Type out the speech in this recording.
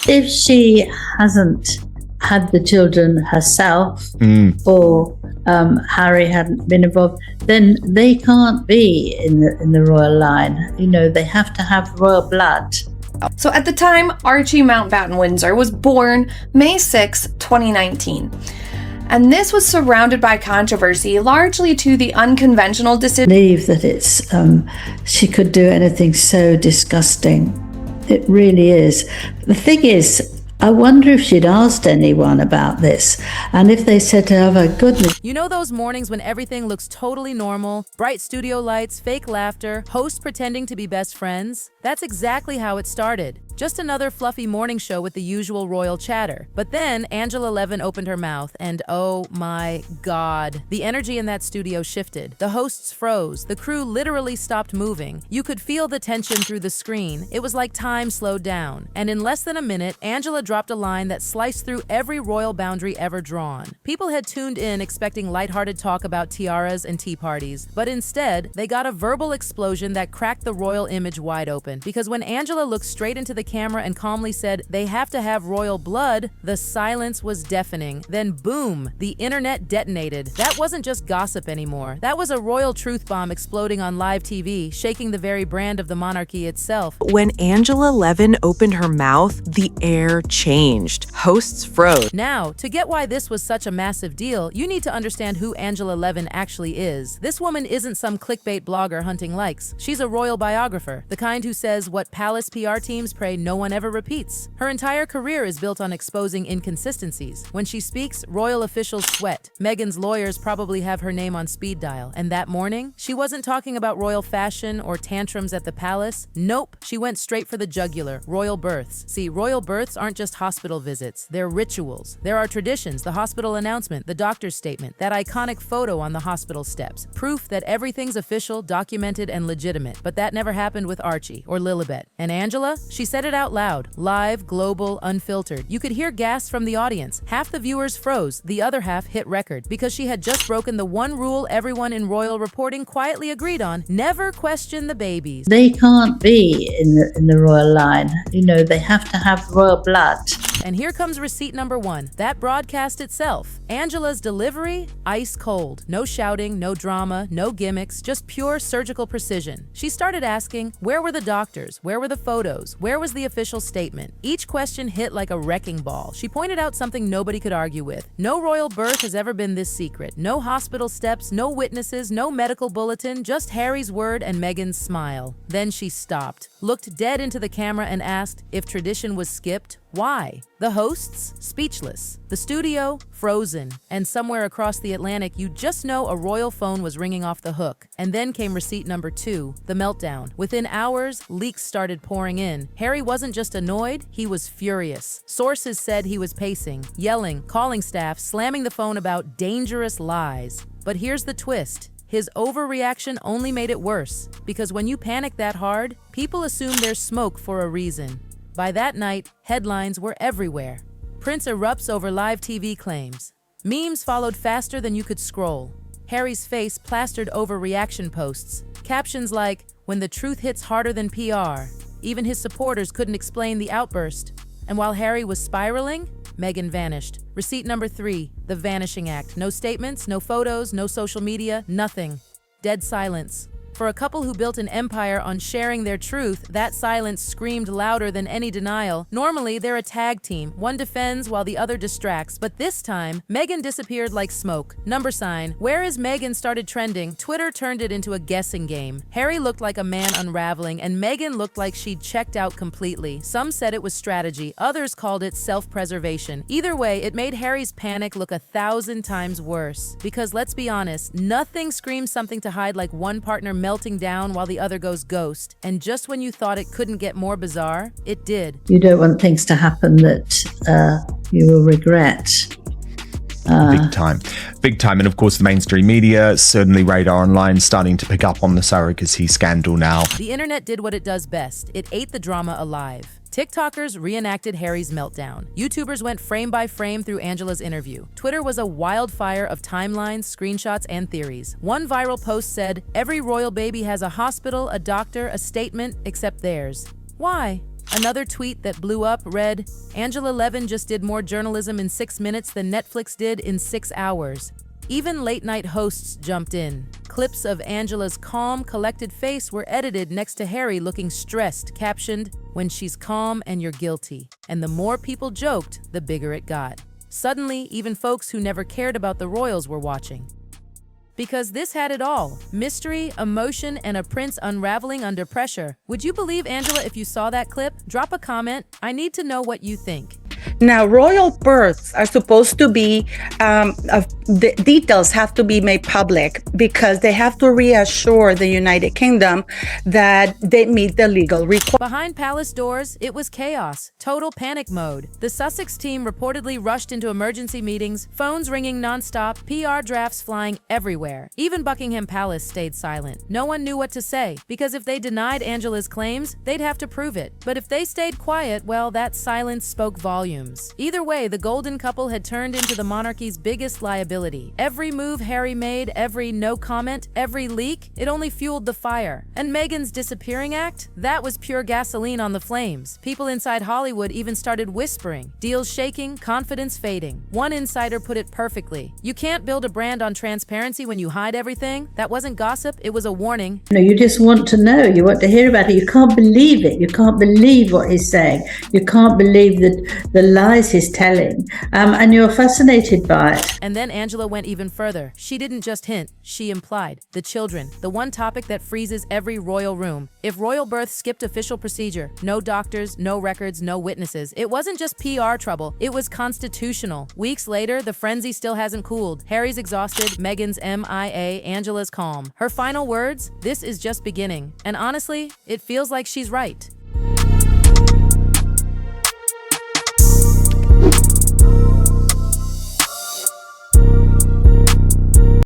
If she hasn't had the children herself, or Harry hadn't been involved, then they can't be in the royal line. You know, they have to have royal blood. So at the time, Archie Mountbatten Windsor was born May 6, 2019. And this was surrounded by controversy, largely to the unconventional decision. Believe that it's she could do anything so disgusting. It really is. The thing is, I wonder if she'd asked anyone about this, and if they said to her, "Oh, goodness." You know those mornings when everything looks totally normal? Bright studio lights, fake laughter, hosts pretending to be best friends? That's exactly how it started. Just another fluffy morning show with the usual royal chatter. But then Angela Levin opened her mouth and oh my God, the energy in that studio shifted. The hosts froze. The crew literally stopped moving. You could feel the tension through the screen. It was like time slowed down. And in less than a minute, Angela dropped a line that sliced through every royal boundary ever drawn. People had tuned in expecting lighthearted talk about tiaras and tea parties, but instead, they got a verbal explosion that cracked the royal image wide open. Because when Angela looked straight into the camera and calmly said, "They have to have royal blood," the silence was deafening. Then boom, the internet detonated. That wasn't just gossip anymore. That was a royal truth bomb exploding on live TV, shaking the very brand of the monarchy itself. When Angela Levin opened her mouth, the air changed. Hosts froze. Now, to get why this was such a massive deal, you need to understand who Angela Levin actually is. This woman isn't some clickbait blogger hunting likes. She's a royal biographer, the kind who says what palace PR teams pray no one ever repeats. Her entire career is built on exposing inconsistencies. When she speaks, royal officials sweat. Meghan's lawyers probably have her name on speed dial. And that morning, she wasn't talking about royal fashion or tantrums at the palace. Nope, she went straight for the jugular, royal births. See, royal births aren't just hospital visits, they're rituals. There are traditions, the hospital announcement, the doctor's statement, that iconic photo on the hospital steps. Proof that everything's official, documented, and legitimate. But that never happened with Archie or Lilibet. And Angela? She said it out loud, live, global, unfiltered. You could hear gasps from the audience. Half the viewers froze, the other half hit record, because she had just broken the one rule everyone in royal reporting quietly agreed on: never question the babies. They can't be in the royal line. You know, they have to have royal blood. And here comes receipt number one, that broadcast itself. Angela's delivery, ice cold. No shouting, no drama, no gimmicks, just pure surgical precision. She started asking, where were the doctors? Where were the photos? Where was the official statement? Each question hit like a wrecking ball. She pointed out something nobody could argue with. No royal birth has ever been this secret. No hospital steps, no witnesses, no medical bulletin, just Harry's word and Meghan's smile. Then she stopped, looked dead into the camera and asked if tradition was skipped. Why? The hosts? Speechless. The studio? Frozen. And somewhere across the Atlantic, you just know a royal phone was ringing off the hook. And then came receipt number two, the meltdown. Within hours, leaks started pouring in. Harry wasn't just annoyed, he was furious. Sources said he was pacing, yelling, calling staff, slamming the phone about dangerous lies. But here's the twist. His overreaction only made it worse, because when you panic that hard, people assume there's smoke for a reason. By that night, headlines were everywhere. Prince erupts over live TV claims. Memes followed faster than you could scroll. Harry's face plastered over reaction posts. Captions like, "When the truth hits harder than PR." Even his supporters couldn't explain the outburst. And while Harry was spiraling, Meghan vanished. Receipt number three, the vanishing act. No statements, no photos, no social media, nothing. Dead silence. For a couple who built an empire on sharing their truth, that silence screamed louder than any denial. Normally, they're a tag team. One defends while the other distracts. But this time, Meghan disappeared like smoke. Number sign, "Where is Meghan?" started trending. Twitter turned it into a guessing game. Harry looked like a man unraveling, and Meghan looked like she'd checked out completely. Some said it was strategy. Others called it self-preservation. Either way, it made Harry's panic look 1,000 times worse. Because let's be honest, nothing screams something to hide like one partner melting down while the other goes ghost. And just when you thought it couldn't get more bizarre, it did. You don't want things to happen that you will regret. Big time. And of course, the mainstream media, certainly Radar Online, starting to pick up on the surrogacy scandal now. The internet did what it does best. It ate the drama alive. TikTokers reenacted Harry's meltdown. YouTubers went frame by frame through Angela's interview. Twitter was a wildfire of timelines, screenshots, and theories. One viral post said, "Every royal baby has a hospital, a doctor, a statement, except theirs." Why? Another tweet that blew up read, Angela Levin just did more journalism in 6 minutes than Netflix did in 6 hours. Even late-night hosts jumped in. Clips of Angela's calm, collected face were edited next to Harry looking stressed, captioned, "When she's calm and you're guilty." And the more people joked, the bigger it got. Suddenly, even folks who never cared about the royals were watching. Because this had it all: mystery, emotion, and a prince unraveling under pressure. Would you believe Angela if you saw that clip? Drop a comment. I need to know what you think. Now, royal births are supposed to be, the details have to be made public because they have to reassure the United Kingdom that they meet the legal requirements. Behind palace doors, it was chaos, total panic mode. The Sussex team reportedly rushed into emergency meetings, phones ringing nonstop, PR drafts flying everywhere. Even Buckingham Palace stayed silent. No one knew what to say, because if they denied Angela's claims, they'd have to prove it. But if they stayed quiet, well, that silence spoke volumes. Either way, the golden couple had turned into the monarchy's biggest liability. Every move Harry made, every no comment, every leak, it only fueled the fire. And Meghan's disappearing act? That was pure gasoline on the flames. People inside Hollywood even started whispering. Deals shaking, confidence fading. One insider put it perfectly. You can't build a brand on transparency when you hide everything. That wasn't gossip, it was a warning. You just want to know. You want to hear about it. You can't believe it. You can't believe what he's saying. You can't believe the lies he's telling, and you're fascinated by it. And then Angela went even further. She didn't just hint, she implied. The children, the one topic that freezes every royal room. If royal birth skipped official procedure, no doctors, no records, no witnesses. It wasn't just PR trouble, it was constitutional. Weeks later, the frenzy still hasn't cooled. Harry's exhausted, Meghan's MIA, Angela's calm. Her final words, "This is just beginning." And honestly, it feels like she's right.